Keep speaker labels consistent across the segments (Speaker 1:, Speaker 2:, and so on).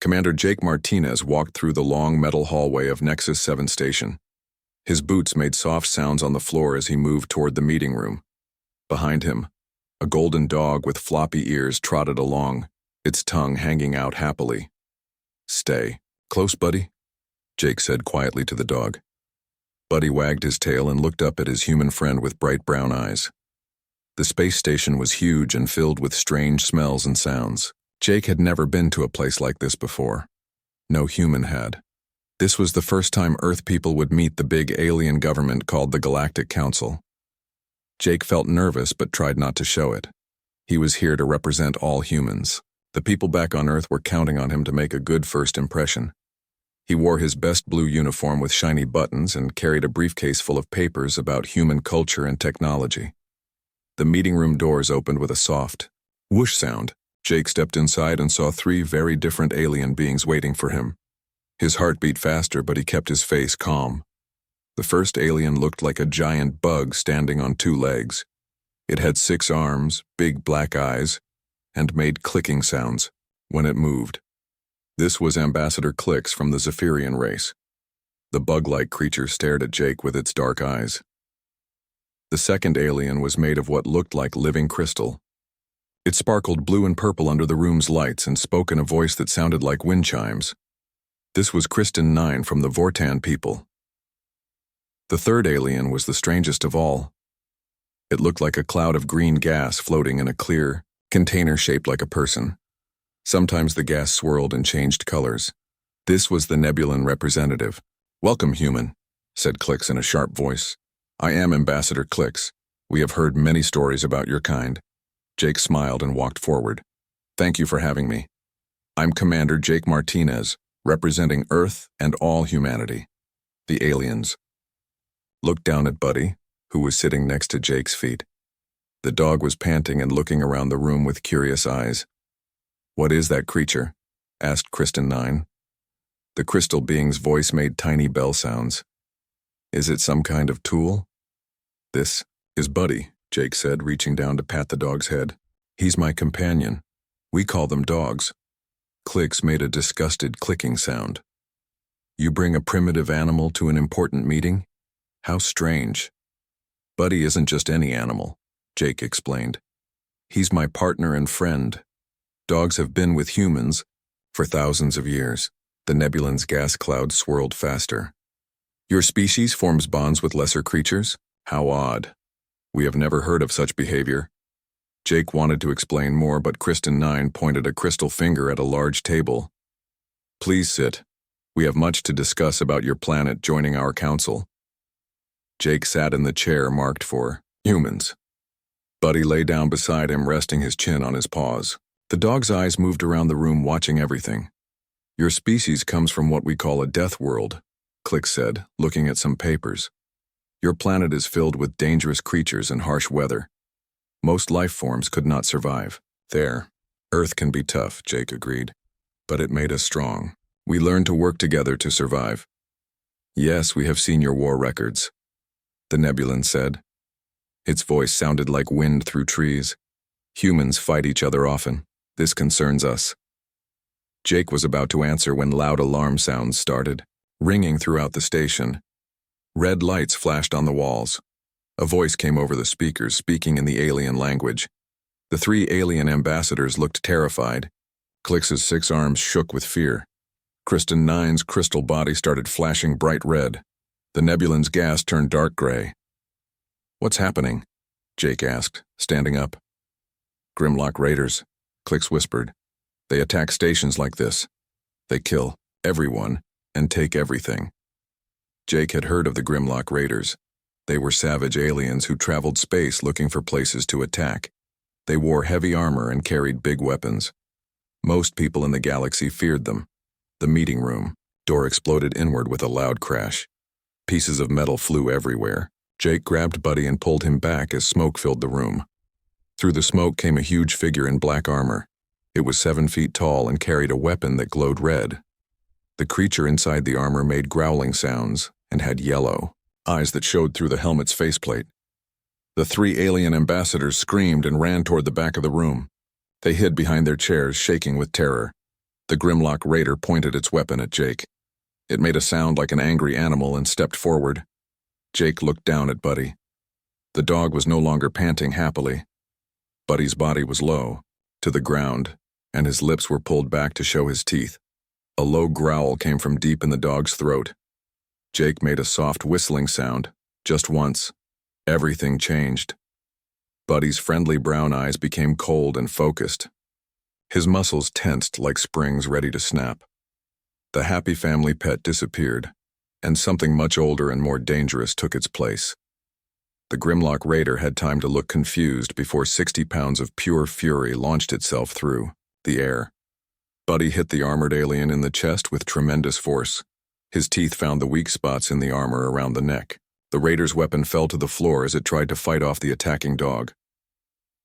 Speaker 1: Commander Jake Martinez walked through the long metal hallway of Nexus 7 Station. His boots made soft sounds on the floor as he moved toward the meeting room. Behind him, a golden dog with floppy ears trotted along, its tongue hanging out happily. "Stay close, buddy," Jake said quietly to the dog. Buddy wagged his tail and looked up at his human friend with bright brown eyes. The space station was huge and filled with strange smells and sounds. Jake had never been to a place like this before. No human had. This was the first time Earth people would meet the big alien government called the Galactic Council. Jake felt nervous but tried not to show it. He was here to represent all humans. The people back on Earth were counting on him to make a good first impression. He wore his best blue uniform with shiny buttons and carried a briefcase full of papers about human culture and technology. The meeting room doors opened with a soft whoosh sound. Jake stepped inside and saw 3 very different alien beings waiting for him. His heart beat faster, but he kept his face calm. The first alien looked like a giant bug standing on 2 legs. It had 6 arms, big black eyes, and made clicking sounds when it moved. This was Ambassador Clix from the Zephyrian race. The bug-like creature stared at Jake with its dark eyes. The second alien was made of what looked like living crystal. It sparkled blue and purple under the room's lights and spoke in a voice that sounded like wind chimes. This was Kristen 9 from the Vortan people. The third alien was the strangest of all. It looked like a cloud of green gas floating in a clear container shaped like a person. Sometimes the gas swirled and changed colors. This was the Nebulan representative. "Welcome, human," said Clix in a sharp voice. "I am Ambassador Clix. We have heard many stories about your kind." Jake smiled and walked forward. "Thank you for having me. I'm Commander Jake Martinez, representing Earth and all humanity. The aliens." Looked down at Buddy, who was sitting next to Jake's feet. The dog was panting and looking around the room with curious eyes. "What is that creature?" asked Kristen 9. The crystal being's voice made tiny bell sounds. "Is it some kind of tool?" "This is Buddy," Jake said, reaching down to pat the dog's head. "He's my companion. We call them dogs." Clix made a disgusted clicking sound. "You bring a primitive animal to an important meeting? How strange." "Buddy isn't just any animal," Jake explained. "He's my partner and friend. Dogs have been with humans for thousands of years." The Nebulan's gas cloud swirled faster. "Your species forms bonds with lesser creatures? How odd. We have never heard of such behavior." Jake wanted to explain more, but Kristen 9 pointed a crystal finger at a large table. "Please sit. We have much to discuss about your planet joining our council." Jake sat in the chair marked for humans. Buddy lay down beside him, resting his chin on his paws. The dog's eyes moved around the room, watching everything. "Your species comes from what we call a death world," Clix said, looking at some papers. "Your planet is filled with dangerous creatures and harsh weather. Most life forms could not survive. There. Earth can be tough," Jake agreed. "But it made us strong. We learned to work together to survive." "Yes, we have seen your war records," the Nebulan said. Its voice sounded like wind through trees. "Humans fight each other often. This concerns us." Jake was about to answer when loud alarm sounds started, ringing throughout the station. Red lights flashed on the walls. A voice came over the speakers, speaking in the alien language. The 3 alien ambassadors looked terrified. Clix's 6 arms shook with fear. Kristen 9's crystal body started flashing bright red. The Nebulan's gas turned dark gray. "What's happening?" Jake asked, standing up. "Grimlock raiders," Clix whispered. "They attack stations like this. They kill everyone and take everything." Jake had heard of the Grimlock raiders. They were savage aliens who traveled space looking for places to attack. They wore heavy armor and carried big weapons. Most people in the galaxy feared them. The meeting room door exploded inward with a loud crash. Pieces of metal flew everywhere. Jake grabbed Buddy and pulled him back as smoke filled the room. Through the smoke came a huge figure in black armor. It was 7 feet tall and carried a weapon that glowed red. The creature inside the armor made growling sounds and had yellow eyes that showed through the helmet's faceplate. The 3 alien ambassadors screamed and ran toward the back of the room. They hid behind their chairs, shaking with terror. The Grimlock Raider pointed its weapon at Jake. It made a sound like an angry animal and stepped forward. Jake looked down at Buddy. The dog was no longer panting happily. Buddy's body was low, to the ground, and his lips were pulled back to show his teeth. A low growl came from deep in the dog's throat. Jake made a soft whistling sound, just once. Everything changed. Buddy's friendly brown eyes became cold and focused. His muscles tensed like springs ready to snap. The happy family pet disappeared, and something much older and more dangerous took its place. The Grimlock Raider had time to look confused before 60 pounds of pure fury launched itself through the air. Buddy hit the armored alien in the chest with tremendous force. His teeth found the weak spots in the armor around the neck. The Raider's weapon fell to the floor as it tried to fight off the attacking dog.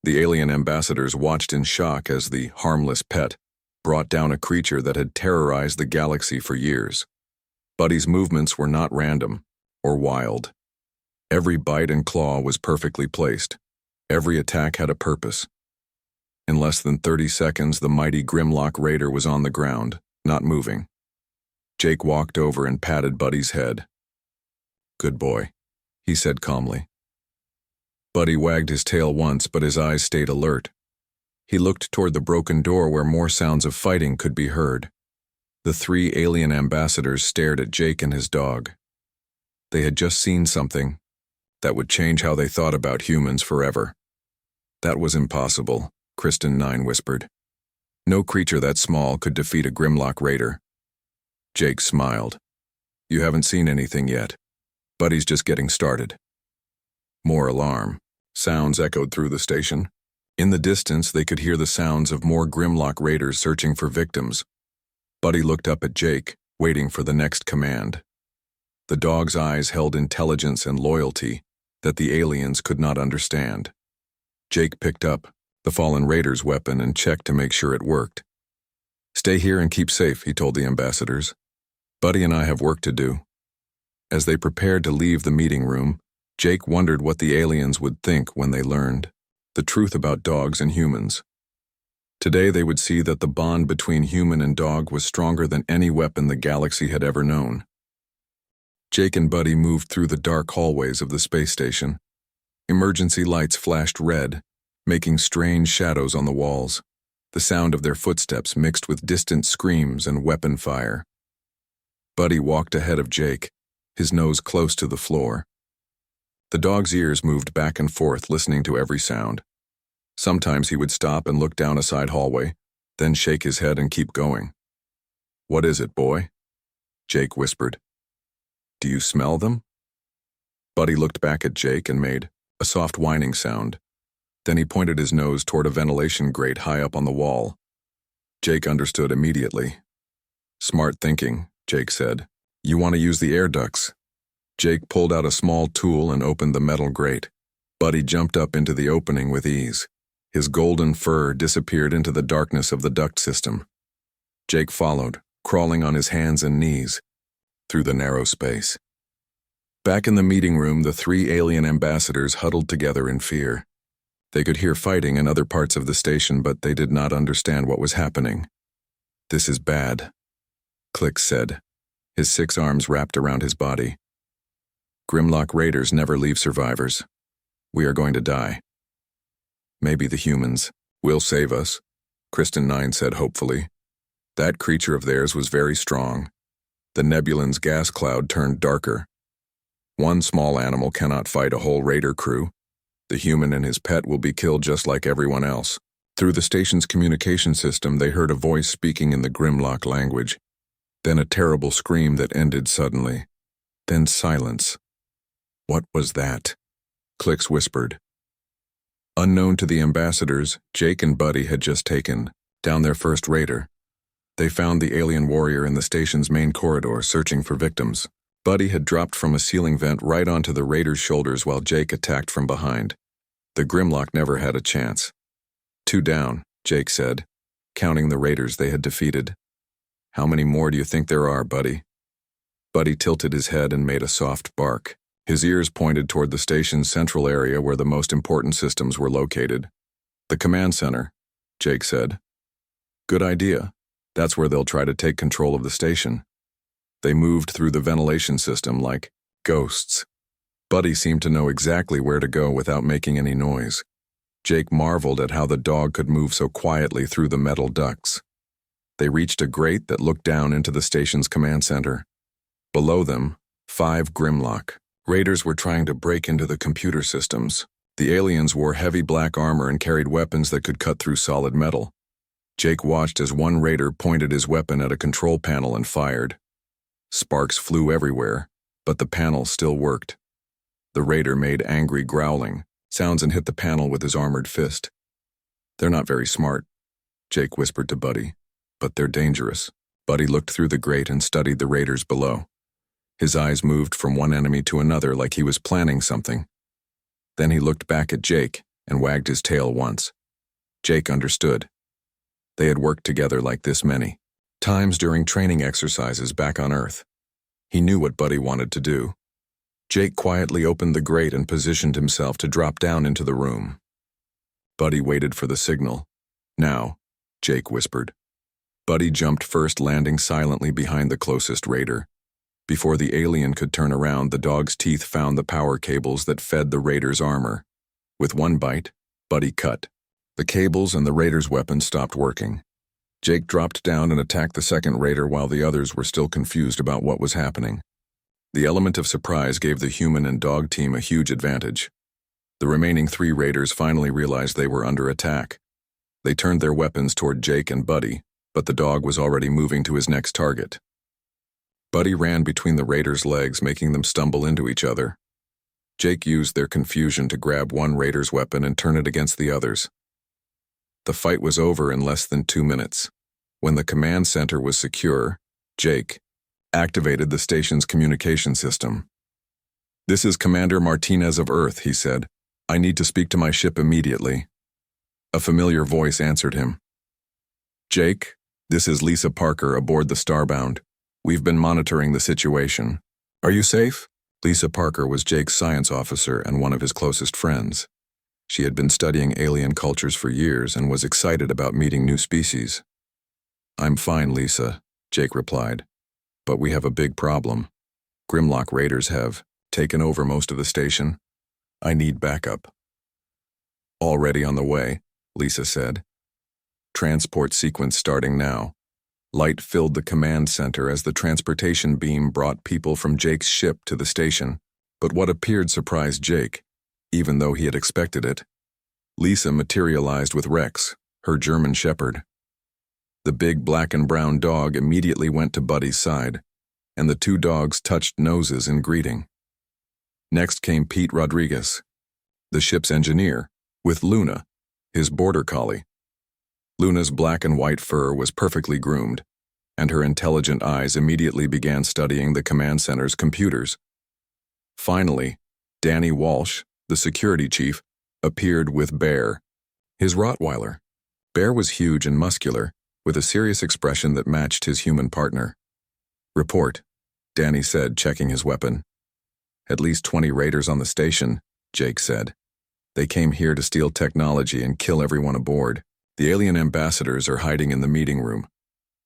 Speaker 1: The alien ambassadors watched in shock as the harmless pet brought down a creature that had terrorized the galaxy for years. Buddy's movements were not random or wild. Every bite and claw was perfectly placed. Every attack had a purpose. In less than 30 seconds, the mighty Grimlock Raider was on the ground, not moving. Jake walked over and patted Buddy's head. "Good boy," he said calmly. Buddy wagged his tail once, but his eyes stayed alert. He looked toward the broken door where more sounds of fighting could be heard. The 3 alien ambassadors stared at Jake and his dog. They had just seen something that would change how they thought about humans forever. "That was impossible," Kristen 9 whispered. "No creature that small could defeat a Grimlock Raider." Jake smiled. "You haven't seen anything yet. Buddy's just getting started." More alarm. Sounds echoed through the station. In the distance, they could hear the sounds of more Grimlock Raiders searching for victims. Buddy looked up at Jake, waiting for the next command. The dog's eyes held intelligence and loyalty that the aliens could not understand. Jake picked up the fallen Raider's weapon and checked to make sure it worked. "Stay here and keep safe," he told the ambassadors. "Buddy and I have work to do." As they prepared to leave the meeting room, Jake wondered what the aliens would think when they learned the truth about dogs and humans. Today they would see that the bond between human and dog was stronger than any weapon the galaxy had ever known. Jake and Buddy moved through the dark hallways of the space station. Emergency lights flashed red, making strange shadows on the walls. The sound of their footsteps mixed with distant screams and weapon fire. Buddy walked ahead of Jake, his nose close to the floor. The dog's ears moved back and forth, listening to every sound. Sometimes he would stop and look down a side hallway, then shake his head and keep going. "What is it, boy?" Jake whispered. "Do you smell them?" Buddy looked back at Jake and made a soft whining sound. Then he pointed his nose toward a ventilation grate high up on the wall. Jake understood immediately. "Smart thinking," Jake said. "You want to use the air ducts." Jake pulled out a small tool and opened the metal grate. Buddy jumped up into the opening with ease. His golden fur disappeared into the darkness of the duct system. Jake followed, crawling on his hands and knees through the narrow space. Back in the meeting room, the 3 alien ambassadors huddled together in fear. They could hear fighting in other parts of the station, but they did not understand what was happening. "This is bad," Click said, his 6 arms wrapped around his body. "Grimlock Raiders never leave survivors. We are going to die." "Maybe the humans will save us," Kristen 9 said hopefully. "That creature of theirs was very strong." The Nebulan's gas cloud turned darker. "One small animal cannot fight a whole raider crew. The human and his pet will be killed just like everyone else." Through the station's communication system, they heard a voice speaking in the Grimlock language. Then a terrible scream that ended suddenly. Then silence. "What was that?" Clicks whispered. Unknown to the ambassadors, Jake and Buddy had just taken down their first raider. They found the alien warrior in the station's main corridor, searching for victims. Buddy had dropped from a ceiling vent right onto the raider's shoulders while Jake attacked from behind. The Grimlock never had a chance. "2 down," Jake said, counting the raiders they had defeated. "How many more do you think there are, Buddy?" Buddy tilted his head and made a soft bark. His ears pointed toward the station's central area where the most important systems were located. "The command center," Jake said. "Good idea. That's where they'll try to take control of the station. They moved through the ventilation system like ghosts. Buddy seemed to know exactly where to go without making any noise. Jake marveled at how the dog could move so quietly through the metal ducts. They reached a grate that looked down into the station's command center. Below them, 5 Grimlock raiders were trying to break into the computer systems. The aliens wore heavy black armor and carried weapons that could cut through solid metal. Jake watched as one raider pointed his weapon at a control panel and fired. Sparks flew everywhere, but the panel still worked. The raider made angry growling sounds and hit the panel with his armored fist. "They're not very smart," Jake whispered to Buddy, "but they're dangerous." Buddy looked through the grate and studied the raiders below. His eyes moved from one enemy to another like he was planning something. Then he looked back at Jake and wagged his tail once. Jake understood. They had worked together like this many times during training exercises back on Earth. He knew what Buddy wanted to do. Jake quietly opened the grate and positioned himself to drop down into the room. Buddy waited for the signal. "Now," Jake whispered. Buddy jumped first, landing silently behind the closest raider. Before the alien could turn around, the dog's teeth found the power cables that fed the raider's armor. With one bite, Buddy cut. The cables and the raider's weapon stopped working. Jake dropped down and attacked the second raider while the others were still confused about what was happening. The element of surprise gave the human and dog team a huge advantage. The remaining 3 raiders finally realized they were under attack. They turned their weapons toward Jake and Buddy, but the dog was already moving to his next target. Buddy ran between the raiders' legs, making them stumble into each other. Jake used their confusion to grab one raider's weapon and turn it against the others. The fight was over in less than 2 minutes. When the command center was secure, Jake activated the station's communication system. "This is Commander Martinez of Earth," he said. "I need to speak to my ship immediately." A familiar voice answered him. "Jake, this is Lisa Parker aboard the Starbound. We've been monitoring the situation. Are you safe?" Lisa Parker was Jake's science officer and one of his closest friends. She had been studying alien cultures for years and was excited about meeting new species. "I'm fine, Lisa," Jake replied. "But we have a big problem. Grimlock raiders have taken over most of the station. I need backup." "Already on the way," Lisa said. "Transport sequence starting now." Light filled the command center as the transportation beam brought people from Jake's ship to the station. But what appeared surprised Jake, even though he had expected it. Lisa materialized with Rex, her German shepherd. The big black and brown dog immediately went to Buddy's side, and the 2 dogs touched noses in greeting. Next came Pete Rodriguez, the ship's engineer, with Luna, his border collie. Luna's black and white fur was perfectly groomed, and her intelligent eyes immediately began studying the command center's computers. Finally, Danny Walsh, the security chief, appeared with Bear, his Rottweiler. Bear was huge and muscular, with a serious expression that matched his human partner. "Report," Danny said, checking his weapon. "At least 20 raiders on the station," Jake said. "They came here to steal technology and kill everyone aboard. The alien ambassadors are hiding in the meeting room."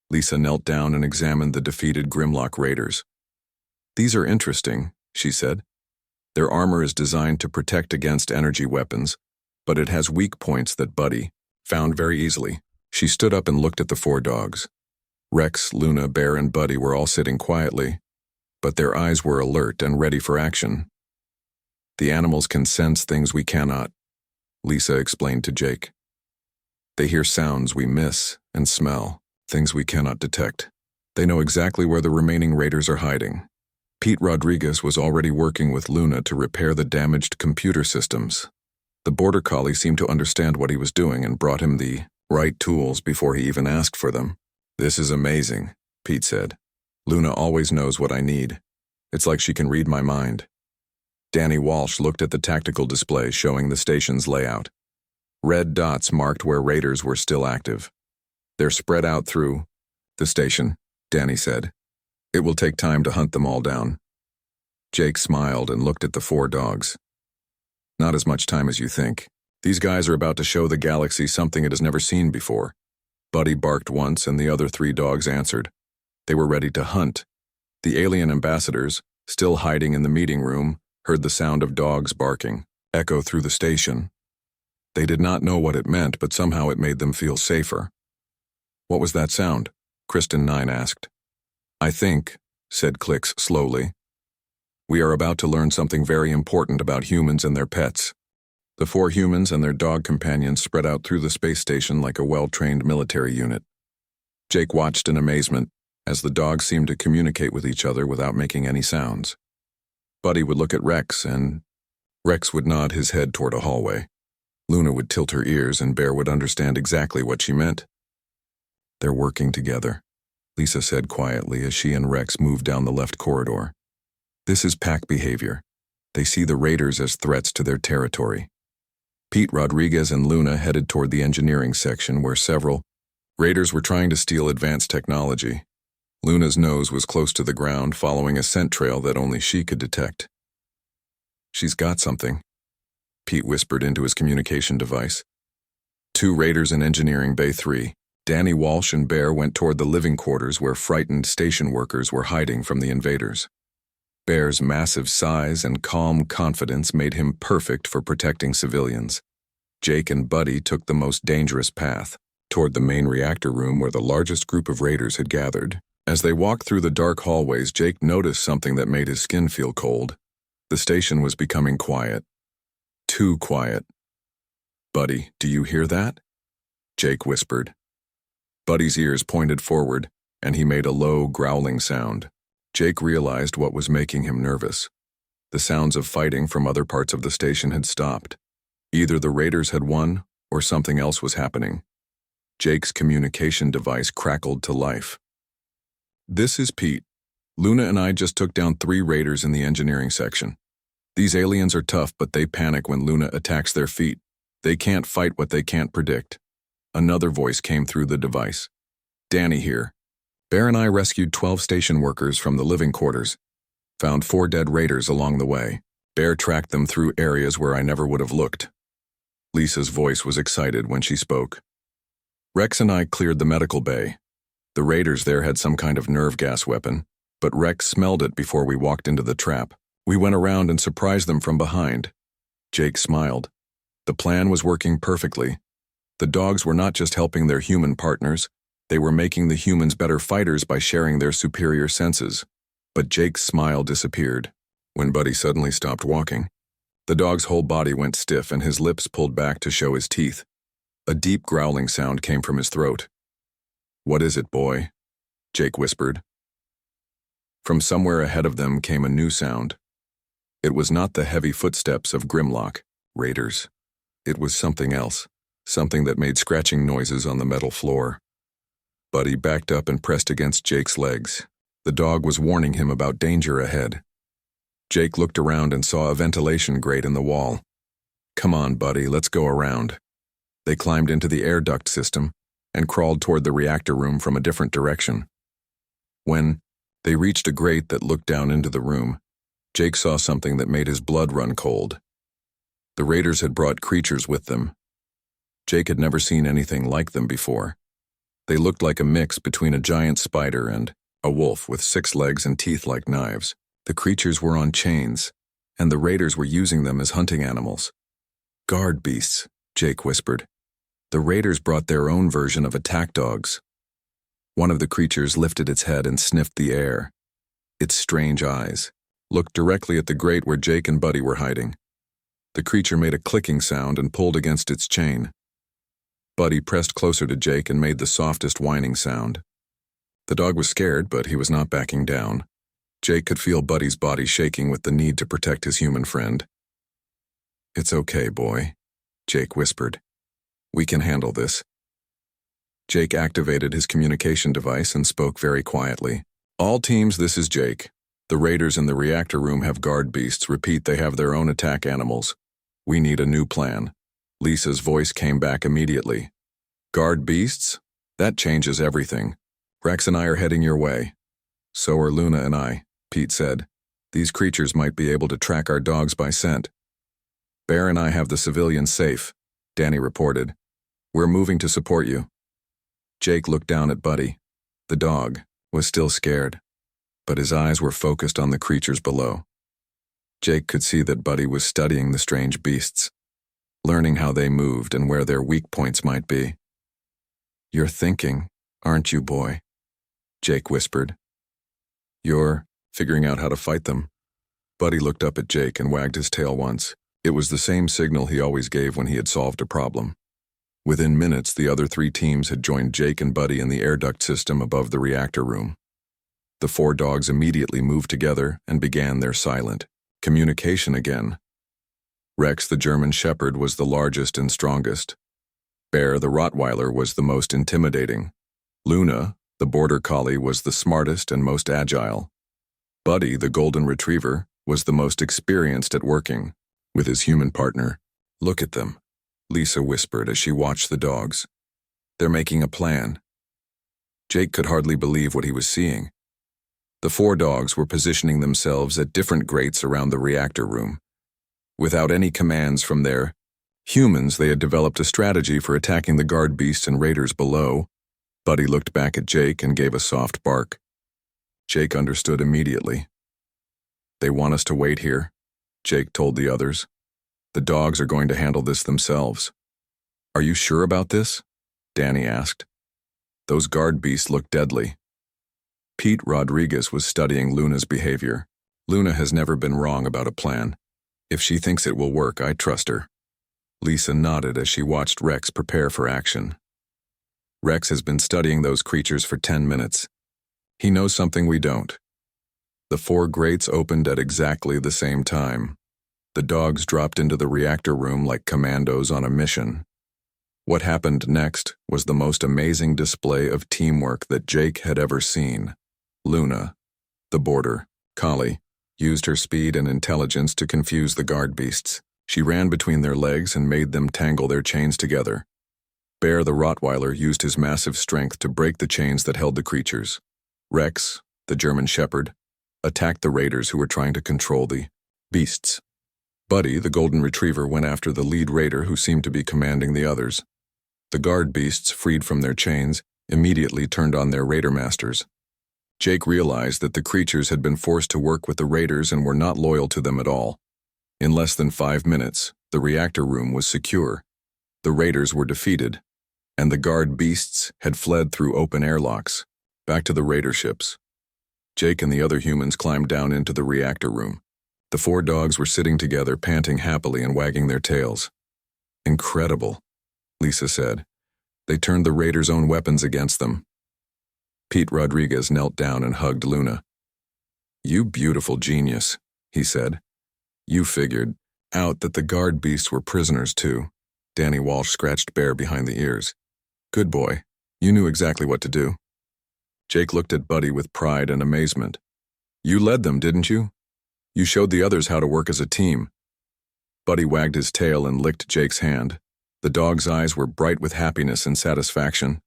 Speaker 1: Lisa knelt down and examined the defeated Grimlock raiders. "These are interesting," she said. "Their armor is designed to protect against energy weapons, but it has weak points that Buddy found very easily." She stood up and looked at the 4 dogs. Rex, Luna, Bear, and Buddy were all sitting quietly, but their eyes were alert and ready for action. "The animals can sense things we cannot," Lisa explained to Jake. "They hear sounds we miss and smell, things we cannot detect. They know exactly where the remaining raiders are hiding." Pete Rodriguez was already working with Luna to repair the damaged computer systems. The border collie seemed to understand what he was doing and brought him the right tools before he even asked for them. "This is amazing," Pete said. "Luna always knows what I need. It's like she can read my mind." Danny Walsh looked at the tactical display showing the station's layout. Red dots marked where raiders were still active. "They're spread out through the station," Danny said. "It will take time to hunt them all down." Jake smiled and looked at the 4 dogs. "Not as much time as you think. These guys are about to show the galaxy something it has never seen before. Buddy barked once and the other 3 dogs answered. They were ready to hunt. The alien ambassadors, still hiding in the meeting room, heard the sound of dogs barking echo through the station. They did not know what it meant, but somehow it made them feel safer. "What was that sound?" Kristen 9 asked. "I think," said Clicks slowly, "we are about to learn something very important about humans and their pets." The 4 humans and their dog companions spread out through the space station like a well-trained military unit. Jake watched in amazement as the dogs seemed to communicate with each other without making any sounds. Buddy would look at Rex, and Rex would nod his head toward a hallway. Luna would tilt her ears, and Bear would understand exactly what she meant. "They're working together," Lisa said quietly as she and Rex moved down the left corridor. "This is pack behavior. They see the raiders as threats to their territory." Pete, Rodriguez, and Luna headed toward the engineering section where several raiders were trying to steal advanced technology. Luna's nose was close to the ground, following a scent trail that only she could detect. "She's got something," Pete whispered into his communication device. 2 raiders in Engineering Bay 3, Danny Walsh and Bear, went toward the living quarters where frightened station workers were hiding from the invaders. Bear's massive size and calm confidence made him perfect for protecting civilians. Jake and Buddy took the most dangerous path, toward the main reactor room where the largest group of raiders had gathered. As they walked through the dark hallways, Jake noticed something that made his skin feel cold. The station was becoming quiet. Too quiet. "Buddy, do you hear that?" Jake whispered. Buddy's ears pointed forward, and he made a low, growling sound. Jake realized what was making him nervous. The sounds of fighting from other parts of the station had stopped. Either the raiders had won, or something else was happening. Jake's communication device crackled to life. "This is Pete. Luna and I just took down 3 raiders in the engineering section. These aliens are tough, but they panic when Luna attacks their feet. They can't fight what they can't predict." Another voice came through the device. "Danny here. Bear and I rescued 12 station workers from the living quarters. Found 4 dead raiders along the way. Bear tracked them through areas where I never would have looked." Lisa's voice was excited when she spoke. "Rex and I cleared the medical bay. The raiders there had some kind of nerve gas weapon, but Rex smelled it before we walked into the trap. We went around and surprised them from behind." Jake smiled. The plan was working perfectly. The dogs were not just helping their human partners, they were making the humans better fighters by sharing their superior senses. But Jake's smile disappeared when Buddy suddenly stopped walking. The dog's whole body went stiff and his lips pulled back to show his teeth. A deep growling sound came from his throat. "What is it, boy?" Jake whispered. From somewhere ahead of them came a new sound. It was not the heavy footsteps of Grimlock, raiders. It was something else, something that made scratching noises on the metal floor. Buddy backed up and pressed against Jake's legs. The dog was warning him about danger ahead. Jake looked around and saw a ventilation grate in the wall. "Come on, Buddy, let's go around." They climbed into the air duct system and crawled toward the reactor room from a different direction. When they reached a grate that looked down into the room, Jake saw something that made his blood run cold. The raiders had brought creatures with them. Jake had never seen anything like them before. They looked like a mix between a giant spider and a wolf with 6 legs and teeth like knives. The creatures were on chains, and the raiders were using them as hunting animals. "Guard beasts," Jake whispered. "The raiders brought their own version of attack dogs." One of the creatures lifted its head and sniffed the air. Its strange eyes looked directly at the grate where Jake and Buddy were hiding. The creature made a clicking sound and pulled against its chain. Buddy pressed closer to Jake and made the softest whining sound. The dog was scared, but he was not backing down. Jake could feel Buddy's body shaking with the need to protect his human friend. "It's okay, boy," Jake whispered. "We can handle this." Jake activated his communication device and spoke very quietly. "All teams, this is Jake. The raiders in the reactor room have guard beasts. Repeat, they have their own attack animals. We need a new plan." Lisa's voice came back immediately. "Guard beasts? That changes everything. Rex and I are heading your way." "So are Luna and I," Pete said. "These creatures might be able to track our dogs by scent." "Bear and I have the civilians safe," Danny reported. "We're moving to support you." Jake looked down at Buddy. The dog was still scared, but his eyes were focused on the creatures below. Jake could see that Buddy was studying the strange beasts, learning how they moved and where their weak points might be. "You're thinking, aren't you, boy?" Jake whispered. "You're figuring out how to fight them." Buddy looked up at Jake and wagged his tail once. It was the same signal he always gave when he had solved a problem. Within minutes, the other 3 teams had joined Jake and Buddy in the air duct system above the reactor room. The 4 dogs immediately moved together and began their silent communication again. Rex, the German Shepherd, was the largest and strongest. Bear, the Rottweiler, was the most intimidating. Luna, the Border Collie, was the smartest and most agile. Buddy, the Golden Retriever, was the most experienced at working with his human partner. "Look at them," Lisa whispered as she watched the dogs. "They're making a plan." Jake could hardly believe what he was seeing. The 4 dogs were positioning themselves at different grates around the reactor room. Without any commands from their humans, they had developed a strategy for attacking the guard beasts and raiders below. Buddy looked back at Jake and gave a soft bark. Jake understood immediately. "They want us to wait here," Jake told the others. "The dogs are going to handle this themselves." "Are you sure about this?" Danny asked. "Those guard beasts look deadly." Pete Rodriguez was studying Luna's behavior. "Luna has never been wrong about a plan. If she thinks it will work, I trust her." Lisa nodded as she watched Rex prepare for action. "Rex has been studying those creatures for 10 minutes. He knows something we don't." The 4 grates opened at exactly the same time. The dogs dropped into the reactor room like commandos on a mission. What happened next was the most amazing display of teamwork that Jake had ever seen. Luna, the Border Collie, used her speed and intelligence to confuse the guard beasts. She ran between their legs and made them tangle their chains together. Bear, the Rottweiler, used his massive strength to break the chains that held the creatures. Rex, the German Shepherd, attacked the raiders who were trying to control the beasts. Buddy, the Golden Retriever, went after the lead raider who seemed to be commanding the others. The guard beasts, freed from their chains, immediately turned on their raider masters. Jake realized that the creatures had been forced to work with the raiders and were not loyal to them at all. In less than 5 minutes, the reactor room was secure. The raiders were defeated, and the guard beasts had fled through open airlocks, back to the raider ships. Jake and the other humans climbed down into the reactor room. The 4 dogs were sitting together, panting happily and wagging their tails. "Incredible," Lisa said. "They turned the raiders' own weapons against them." Pete Rodriguez knelt down and hugged Luna. "You beautiful genius," he said. "You figured out that the guard beasts were prisoners too." Danny Walsh scratched Bear behind the ears. "Good boy. You knew exactly what to do." Jake looked at Buddy with pride and amazement. "You led them, didn't you? You showed the others how to work as a team." Buddy wagged his tail and licked Jake's hand. The dog's eyes were bright with happiness and satisfaction.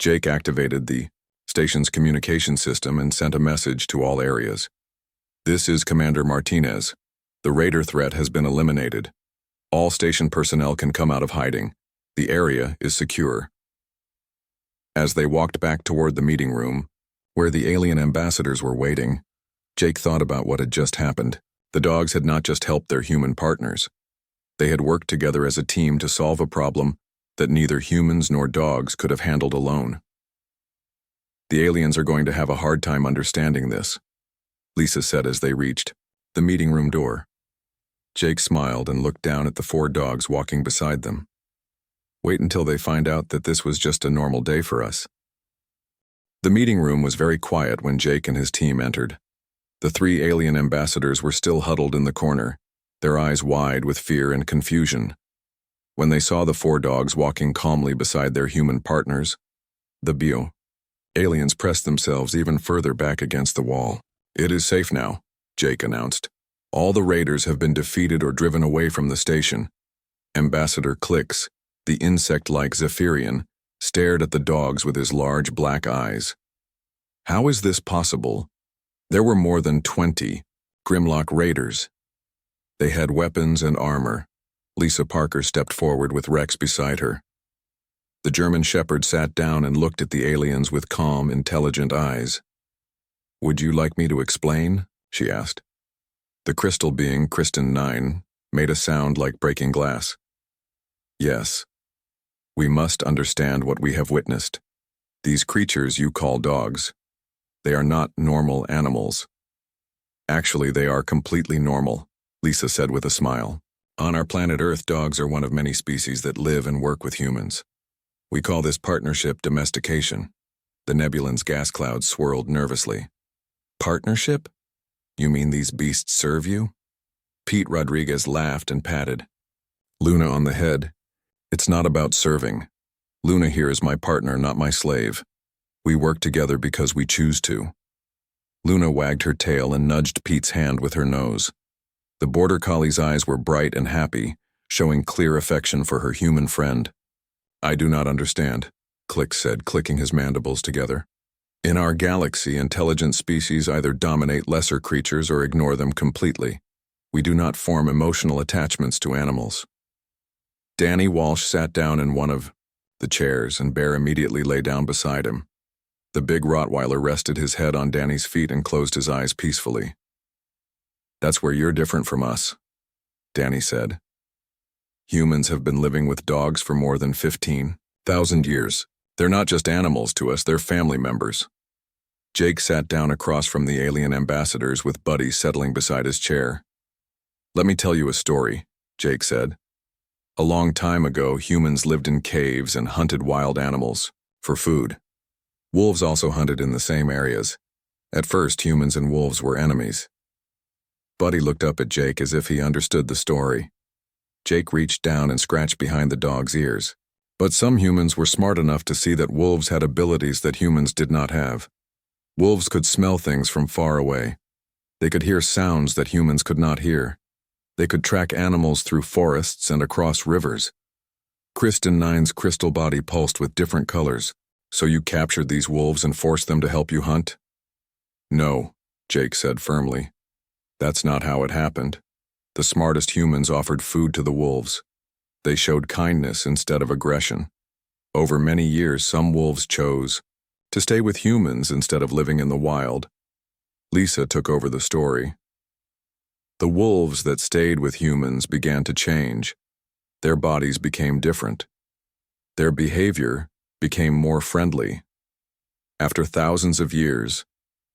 Speaker 1: Jake activated the station's communication system and sent a message to all areas. "This is Commander Martinez. The raider threat has been eliminated. All station personnel can come out of hiding. The area is secure." As they walked back toward the meeting room, where the alien ambassadors were waiting, Jake thought about what had just happened. The dogs had not just helped their human partners. They had worked together as a team to solve a problem that neither humans nor dogs could have handled alone. "The aliens are going to have a hard time understanding this," Lisa said as they reached the meeting room door. Jake smiled and looked down at the 4 dogs walking beside them. "Wait until they find out that this was just a normal day for us." The meeting room was very quiet when Jake and his team entered. The 3 alien ambassadors were still huddled in the corner, their eyes wide with fear and confusion. When they saw the 4 dogs walking calmly beside their human partners, the aliens pressed themselves even further back against the wall. "It is safe now," Jake announced. "All the raiders have been defeated or driven away from the station." Ambassador Clicks, the insect-like Zephyrian, stared at the dogs with his large black eyes. "How is this possible? There were more than 20 Grimlock raiders. They had weapons and armor." Lisa Parker stepped forward with Rex beside her. The German shepherd sat down and looked at the aliens with calm, intelligent eyes. "Would you like me to explain?" she asked. The crystal being, Kristen 9, made a sound like breaking glass. "Yes. We must understand what we have witnessed. These creatures you call dogs. They are not normal animals. Actually, they are completely normal," Lisa said with a smile. "On our planet Earth, dogs are one of many species that live and work with humans. We call this partnership domestication." The Nebulan's gas cloud swirled nervously. "Partnership? You mean these beasts serve you?" Pete Rodriguez laughed and patted Luna on the head. "It's not about serving. Luna here is my partner, not my slave. We work together because we choose to." Luna wagged her tail and nudged Pete's hand with her nose. The border collie's eyes were bright and happy, showing clear affection for her human friend. "I do not understand," Click said, clicking his mandibles together. "In our galaxy, intelligent species either dominate lesser creatures or ignore them completely. We do not form emotional attachments to animals." Danny Walsh sat down in one of the chairs, and Bear immediately lay down beside him. The big Rottweiler rested his head on Danny's feet and closed his eyes peacefully. "That's where you're different from us," Danny said. "Humans have been living with dogs for more than 15,000 years. They're not just animals to us, they're family members." Jake sat down across from the alien ambassadors with Buddy settling beside his chair. "Let me tell you a story," Jake said. "A long time ago, humans lived in caves and hunted wild animals for food. Wolves also hunted in the same areas. At first, humans and wolves were enemies." Buddy looked up at Jake as if he understood the story. Jake reached down and scratched behind the dog's ears. "But some humans were smart enough to see that wolves had abilities that humans did not have. Wolves could smell things from far away. They could hear sounds that humans could not hear. They could track animals through forests and across rivers. Kristen 9's crystal body pulsed with different colors. So you captured these wolves and forced them to help you hunt?" "No," Jake said firmly. "That's not how it happened. The smartest humans offered food to the wolves. They showed kindness instead of aggression. Over many years, some wolves chose to stay with humans instead of living in the wild." Lisa took over the story. "The wolves that stayed with humans began to change. Their bodies became different. Their behavior became more friendly. After thousands of years,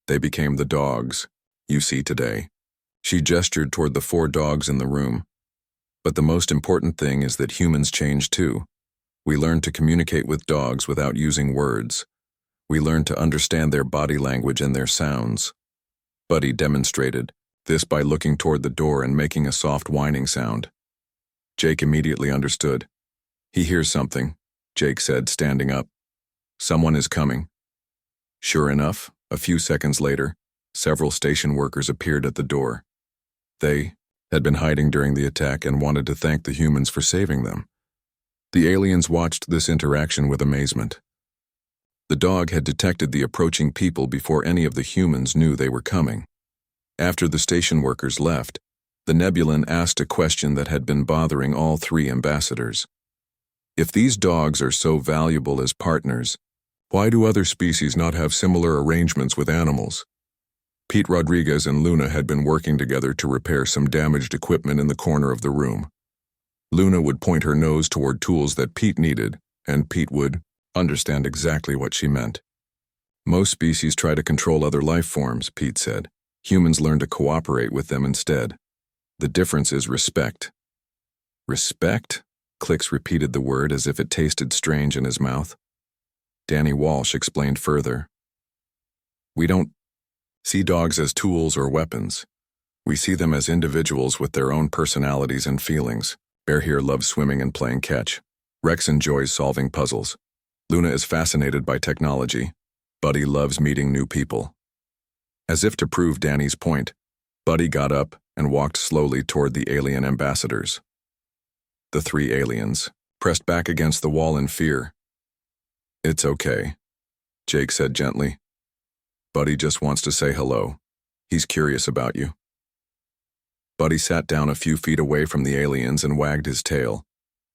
Speaker 1: they became the dogs you see today." She gestured toward the 4 dogs in the room. "But the most important thing is that humans change too. We learned to communicate with dogs without using words. We learned to understand their body language and their sounds." Buddy demonstrated this by looking toward the door and making a soft whining sound. Jake immediately understood. "He hears something," Jake said, standing up. "Someone is coming." Sure enough, a few seconds later, several station workers appeared at the door. They had been hiding during the attack and wanted to thank the humans for saving them. The aliens watched this interaction with amazement. The dog had detected the approaching people before any of the humans knew they were coming. After the station workers left, the Nebulan asked a question that had been bothering all 3 ambassadors. "If these dogs are so valuable as partners, why do other species not have similar arrangements with animals?" Pete Rodriguez and Luna had been working together to repair some damaged equipment in the corner of the room. Luna would point her nose toward tools that Pete needed, and Pete would understand exactly what she meant. "Most species try to control other life forms," Pete said. "Humans learn to cooperate with them instead. The difference is respect." "Respect?" Clicks repeated the word as if it tasted strange in his mouth. Danny Walsh explained further. "We don't see dogs as tools or weapons. We see them as individuals with their own personalities and feelings. Bear here loves swimming and playing catch. Rex enjoys solving puzzles. Luna is fascinated by technology. Buddy loves meeting new people." As if to prove Danny's point, Buddy got up and walked slowly toward the alien ambassadors. The 3 aliens pressed back against the wall in fear. "It's okay," Jake said gently. "Buddy just wants to say hello. He's curious about you." Buddy sat down a few feet away from the aliens and wagged his tail.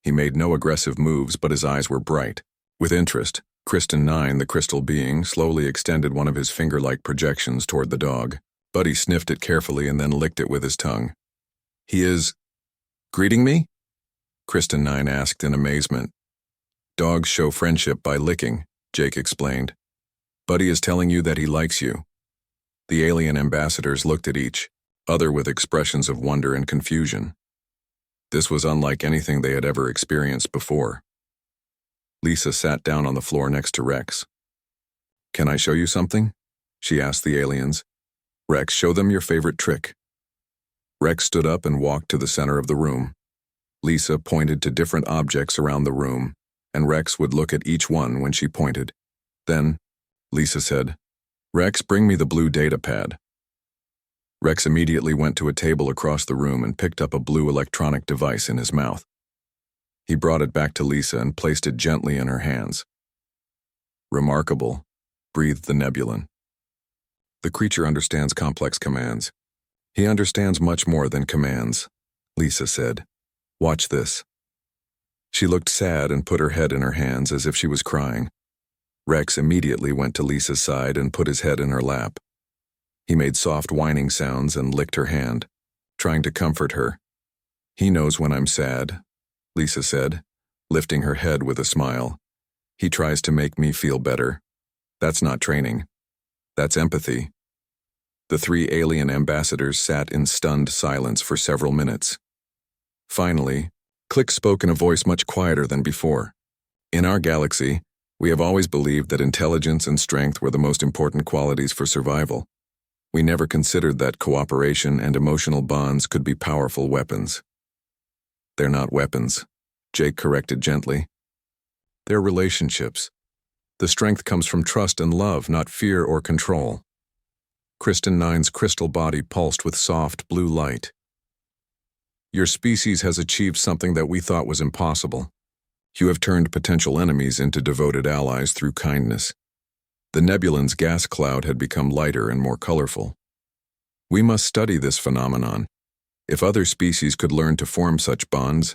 Speaker 1: He made no aggressive moves, but his eyes were bright, With interest, Kristen 9, the crystal being, slowly extended one of his finger-like projections toward the dog. Buddy sniffed it carefully and then licked it with his tongue. He is greeting me? Kristen 9 asked in amazement. Dogs show friendship by licking, Jake explained. Buddy is telling you that he likes you. The alien ambassadors looked at each other with expressions of wonder and confusion. This was unlike anything they had ever experienced before. Lisa sat down on the floor next to Rex. Can I show you something? She asked the aliens. Rex, show them your favorite trick. Rex stood up and walked to the center of the room. Lisa pointed to different objects around the room, and Rex would look at each one when she pointed. Then, Lisa said, Rex, bring me the blue data pad. Rex immediately went to a table across the room and picked up a blue electronic device in his mouth. He brought it back to Lisa and placed it gently in her hands. Remarkable, breathed the Nebulan. The creature understands complex commands. He understands much more than commands, Lisa said. Watch this. She looked sad and put her head in her hands as if she was crying. Rex immediately went to Lisa's side and put his head in her lap. He made soft whining sounds and licked her hand, trying to comfort her. He knows when I'm sad, Lisa said, lifting her head with a smile. He tries to make me feel better. That's not training. That's empathy. The three alien ambassadors sat in stunned silence for several minutes. Finally, Click spoke in a voice much quieter than before. In our galaxy, we have always believed that intelligence and strength were the most important qualities for survival. We never considered that cooperation and emotional bonds could be powerful weapons. They're not weapons, Jake corrected gently. They're relationships. The strength comes from trust and love, not fear or control. Kristen 9's crystal body pulsed with soft blue light. Your species has achieved something that we thought was impossible. You have turned potential enemies into devoted allies through kindness. The Nebulan's gas cloud had become lighter and more colorful. We must study this phenomenon. If other species could learn to form such bonds,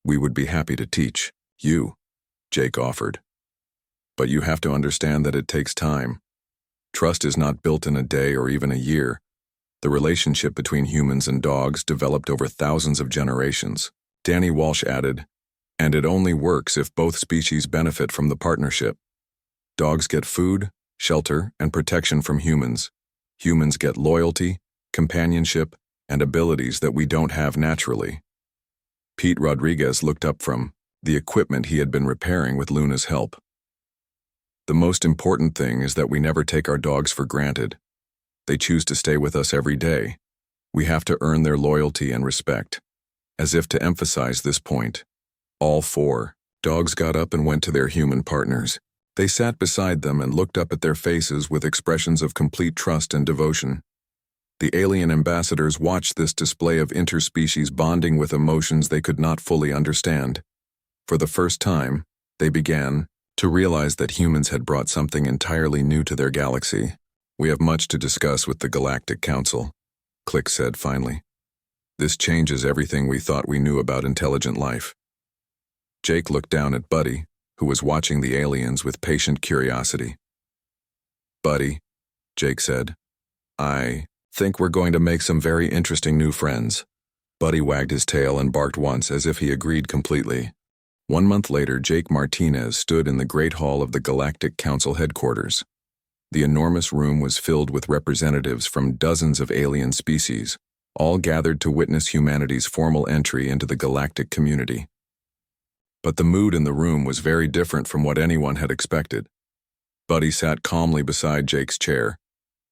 Speaker 1: we would be happy to teach you, Jake offered. But you have to understand that it takes time. Trust is not built in a day or even a year. The relationship between humans and dogs developed over thousands of generations. Danny Walsh added, and it only works if both species benefit from the partnership. Dogs get food, shelter, and protection from humans. Humans get loyalty, companionship, and abilities that we don't have naturally. Pete Rodriguez looked up from the equipment he had been repairing with Luna's help. The most important thing is that we never take our dogs for granted. They choose to stay with us every day. We have to earn their loyalty and respect. As if to emphasize this point, all four dogs got up and went to their human partners. They sat beside them and looked up at their faces with expressions of complete trust and devotion. The alien ambassadors watched this display of interspecies bonding with emotions they could not fully understand. For the first time, they began to realize that humans had brought something entirely new to their galaxy. We have much to discuss with the Galactic Council, Click said finally. This changes everything we thought we knew about intelligent life. Jake looked down at Buddy, who was watching the aliens with patient curiosity. Buddy, Jake said, I think we're going to make some very interesting new friends. Buddy wagged his tail and barked once as if he agreed completely. 1 month later, Jake Martinez stood in the Great Hall of the Galactic Council headquarters. The enormous room was filled with representatives from dozens of alien species, all gathered to witness humanity's formal entry into the galactic community. But the mood in the room was very different from what anyone had expected. Buddy sat calmly beside Jake's chair,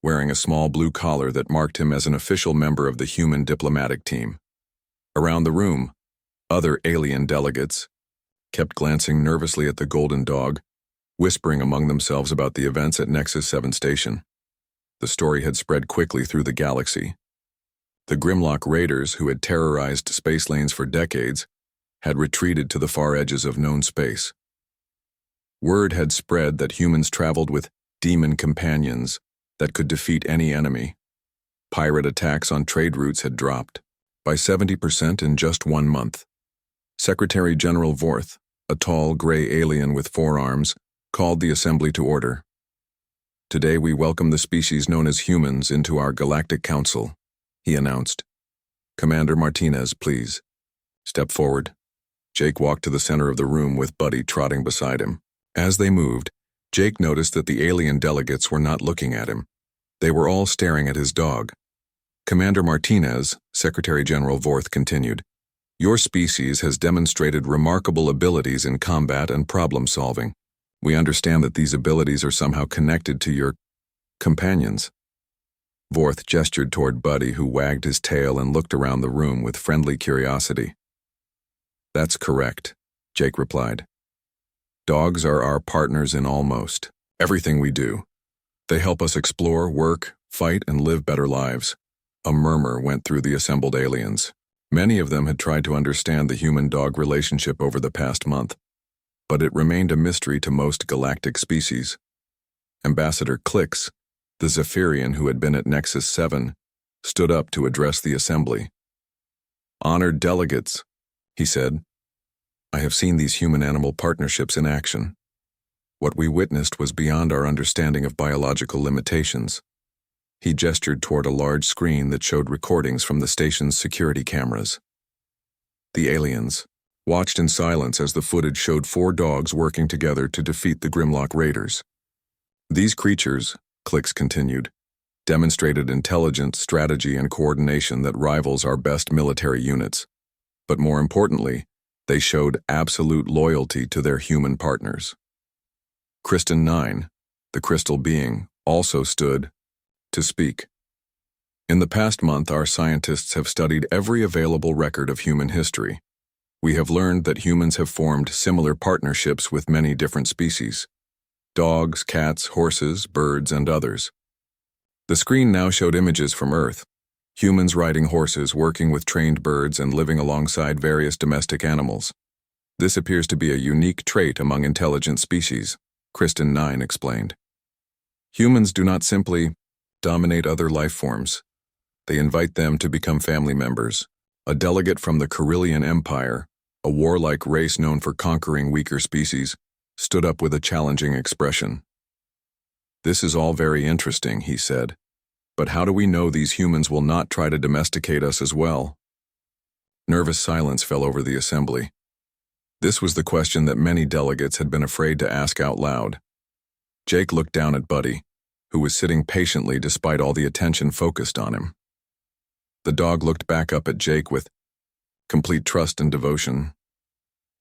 Speaker 1: wearing a small blue collar that marked him as an official member of the human diplomatic team. Around the room, other alien delegates kept glancing nervously at the golden dog, whispering among themselves about the events at Nexus 7 Station. The story had spread quickly through the galaxy. The Grimlock raiders, who had terrorized space lanes for decades, had retreated to the far edges of known space. Word had spread that humans traveled with demon companions that could defeat any enemy. Pirate attacks on trade routes had dropped by 70% in just 1 month. Secretary General Vorth, a tall, gray alien with 4 arms, called the assembly to order. "Today we welcome the species known as humans into our Galactic Council," he announced. "Commander Martinez, please. Step forward." Jake walked to the center of the room with Buddy trotting beside him. As they moved, Jake noticed that the alien delegates were not looking at him. They were all staring at his dog. "Commander Martinez," Secretary General Vorth continued, "your species has demonstrated remarkable abilities in combat and problem-solving. We understand that these abilities are somehow connected to your companions." Vorth gestured toward Buddy, who wagged his tail and looked around the room with friendly curiosity. "That's correct," Jake replied. "Dogs are our partners in almost everything we do. They help us explore, work, fight, and live better lives." A murmur went through the assembled aliens. Many of them had tried to understand the human-dog relationship over the past month, but it remained a mystery to most galactic species. Ambassador Clix, the Zephyrian who had been at Nexus 7, stood up to address the assembly. "Honored delegates," he said, "I have seen these human-animal partnerships in action. What we witnessed was beyond our understanding of biological limitations." He gestured toward a large screen that showed recordings from the station's security cameras. The aliens watched in silence as the footage showed 4 dogs working together to defeat the Grimlock Raiders. "These creatures," Clix continued, "demonstrated intelligence, strategy, and coordination that rivals our best military units. But more importantly, they showed absolute loyalty to their human partners." Kristen 9, the crystal being, also stood to speak. "In the past month, our scientists have studied every available record of human history. We have learned that humans have formed similar partnerships with many different species: dogs, cats, horses, birds, and others." The screen now showed images from Earth: humans riding horses, working with trained birds, and living alongside various domestic animals. "This appears to be a unique trait among intelligent species," Kristen 9 explained. "Humans do not simply dominate other life forms. They invite them to become family members." A delegate from the Carillion Empire, a warlike race known for conquering weaker species, stood up with a challenging expression. "This is all very interesting," he said, "but how do we know these humans will not try to domesticate us as well?" Nervous silence fell over the assembly. This was the question that many delegates had been afraid to ask out loud. Jake looked down at Buddy, who was sitting patiently despite all the attention focused on him. The dog looked back up at Jake with complete trust and devotion.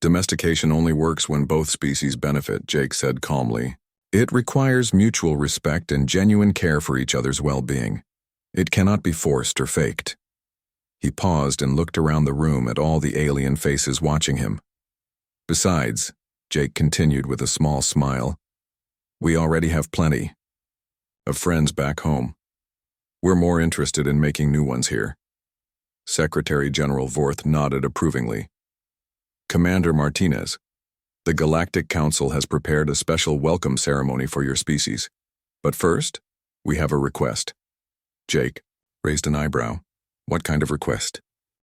Speaker 1: "Domestication only works when both species benefit," Jake said calmly. "It requires mutual respect and genuine care for each other's well-being. It cannot be forced or faked." He paused and looked around the room at all the alien faces watching him. "Besides," Jake continued with a small smile, "we already have plenty of friends back home. We're more interested in making new ones here." Secretary General Vorth nodded approvingly. "Commander Martinez, the Galactic Council has prepared a special welcome ceremony for your species. But first, we have a request." Jake raised an eyebrow. "What kind of request?"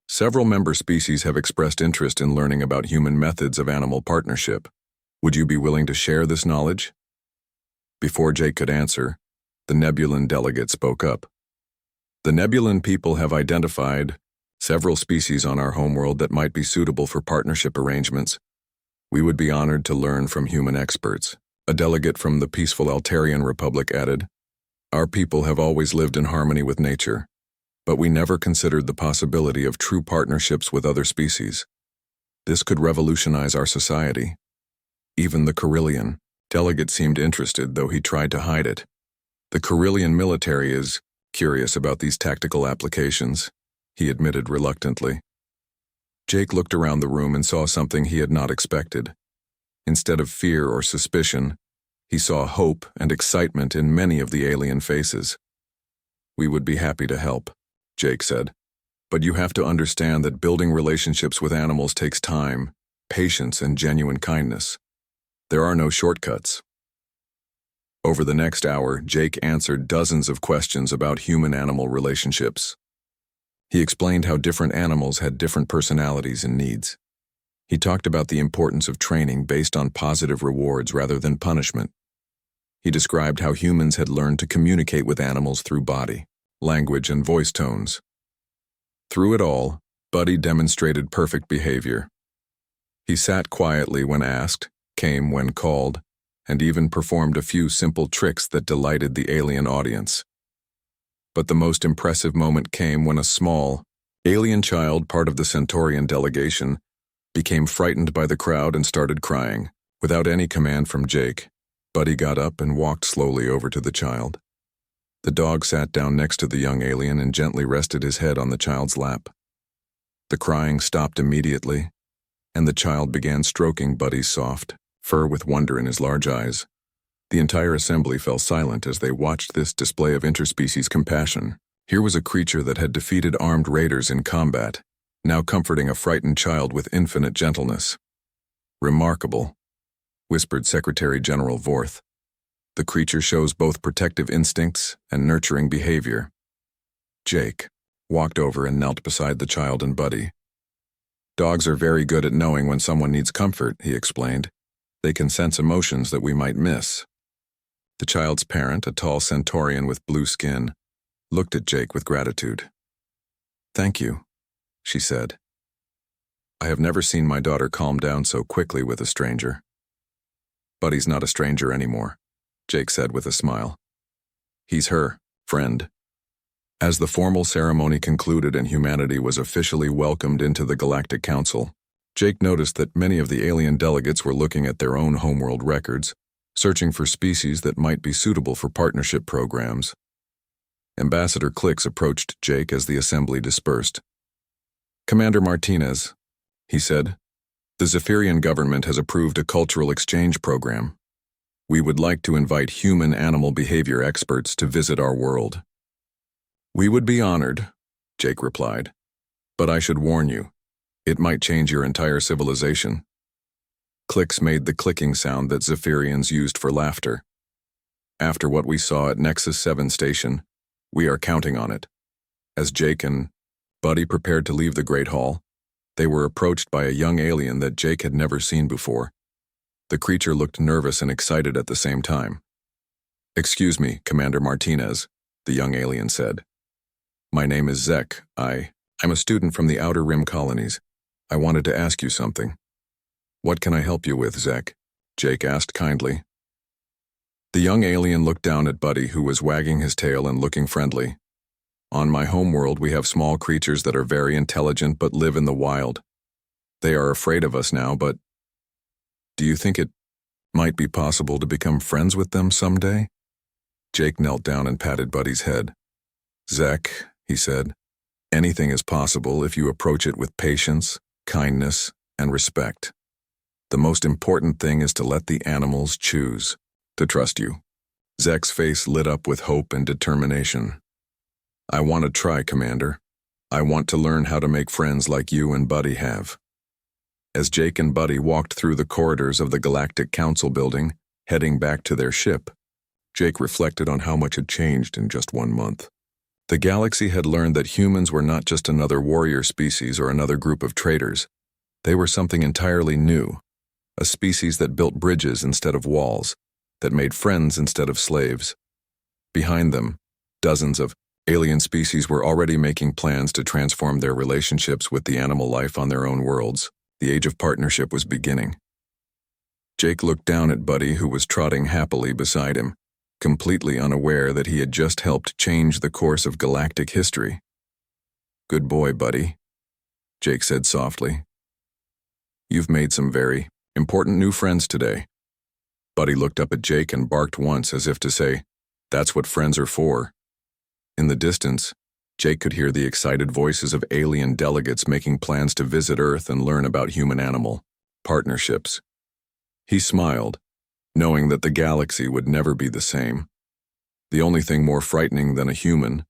Speaker 1: "Several member species have expressed interest in learning about human methods of animal partnership. Would you be willing to share this knowledge?" Before Jake could answer, the Nebulan delegate spoke up. "The Nebulan people have identified several species on our homeworld that might be suitable for partnership arrangements. We would be honored to learn from human experts." A delegate from the peaceful Altarian Republic added, "Our people have always lived in harmony with nature, but we never considered the possibility of true partnerships with other species. This could revolutionize our society." Even the Carillion delegate seemed interested, though he tried to hide it. "The Carillion military is curious about these tactical applications," he admitted reluctantly. Jake looked around the room and saw something he had not expected. Instead of fear or suspicion, he saw hope and excitement in many of the alien faces. "We would be happy to help," Jake said. "But you have to understand that building relationships with animals takes time, patience, and genuine kindness. There are no shortcuts." Over the next hour, Jake answered dozens of questions about human-animal relationships. He explained how different animals had different personalities and needs. He talked about the importance of training based on positive rewards rather than punishment. He described how humans had learned to communicate with animals through body, language, and voice tones. Through it all, Buddy demonstrated perfect behavior. He sat quietly when asked, came when called, and even performed a few simple tricks that delighted the alien audience. But the most impressive moment came when a small, alien child, part of the Centaurian delegation, became frightened by the crowd and started crying. Without any command from Jake, Buddy got up and walked slowly over to the child. The dog sat down next to the young alien and gently rested his head on the child's lap. The crying stopped immediately, and the child began stroking Buddy's soft fur with wonder in his large eyes. The entire assembly fell silent as they watched this display of interspecies compassion. Here was a creature that had defeated armed raiders in combat, now comforting a frightened child with infinite gentleness. "Remarkable," whispered Secretary General Vorth. "The creature shows both protective instincts and nurturing behavior." Jake walked over and knelt beside the child and Buddy. "Dogs are very good at knowing when someone needs comfort," he explained. "They can sense emotions that we might miss." The child's parent, a tall Centaurian with blue skin, looked at Jake with gratitude. "Thank you," she said. "I have never seen my daughter calm down so quickly with a stranger." "Buddy's not a stranger anymore," Jake said with a smile. "He's her friend." As the formal ceremony concluded and humanity was officially welcomed into the Galactic Council, Jake noticed that many of the alien delegates were looking at their own homeworld records, searching for species that might be suitable for partnership programs. Ambassador Clix approached Jake as the assembly dispersed. "Commander Martinez," he said, "the Zephyrian government has approved a cultural exchange program. We would like to invite human-animal behavior experts to visit our world." "We would be honored," Jake replied, "but I should warn you, it might change your entire civilization." Clix made the clicking sound that Zephyrians used for laughter. "After what we saw at Nexus 7 station, we are counting on it." As Jake and Buddy prepared to leave the Great Hall, they were approached by a young alien that Jake had never seen before. The creature looked nervous and excited at the same time. "Excuse me, Commander Martinez," the young alien said. "My name is Zek. I'm a student from the Outer Rim colonies. I wanted to ask you something." "What can I help you with, Zek?" Jake asked kindly. The young alien looked down at Buddy, who was wagging his tail and looking friendly. "On my homeworld, we have small creatures that are very intelligent but live in the wild. They are afraid of us now, but do you think it might be possible to become friends with them someday?" Jake knelt down and patted Buddy's head. "Zek," he said, "anything is possible if you approach it with patience, kindness, and respect. The most important thing is to let the animals choose to trust you." Zek's face lit up with hope and determination. "I want to try, Commander. I want to learn how to make friends like you and Buddy have." As Jake and Buddy walked through the corridors of the Galactic Council building, heading back to their ship, Jake reflected on how much had changed in just 1 month. The galaxy had learned that humans were not just another warrior species or another group of traders. They were something entirely new, a species that built bridges instead of walls, that made friends instead of slaves. Behind them, dozens of alien species were already making plans to transform their relationships with the animal life on their own worlds. The age of partnership was beginning. Jake looked down at Buddy, who was trotting happily beside him, completely unaware that he had just helped change the course of galactic history. "Good boy, Buddy," Jake said softly. "You've made some very important new friends today." Buddy looked up at Jake and barked once as if to say, "That's what friends are for." In the distance, Jake could hear the excited voices of alien delegates making plans to visit Earth and learn about human-animal partnerships. He smiled, knowing that the galaxy would never be the same. The only thing more frightening than a human